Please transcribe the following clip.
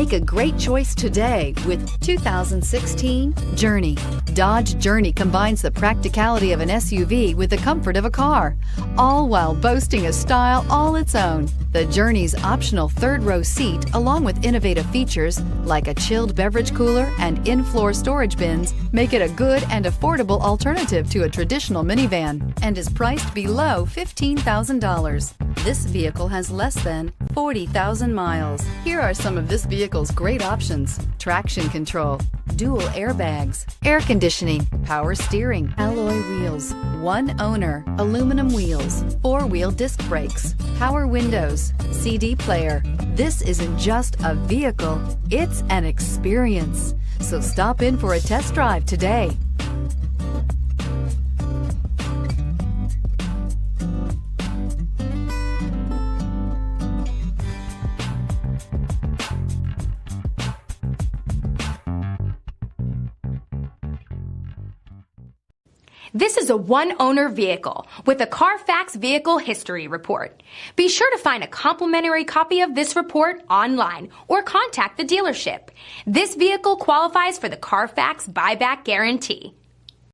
Make a great choice today with 2016 Journey. Dodge Journey combines the practicality of an SUV with the comfort of a car, all while boasting a style all its own. The Journey's optional third-row seat, along with innovative features like a chilled beverage cooler and in-floor storage bins, make it a good and affordable alternative to a traditional minivan and is priced below $15,000. This vehicle has less than 40,000 miles. Here are some of this vehicle's great options: traction control, dual airbags, air conditioning, power steering, alloy wheels, one owner, aluminum wheels, four-wheel disc brakes, power windows, CD player. This isn't just a vehicle, it's an experience. So stop in for a test drive today. This is a one-owner vehicle with a CARFAX Vehicle History Report. Be sure to find a complimentary copy of this report online or contact the dealership. This vehicle qualifies for the CARFAX Buyback Guarantee.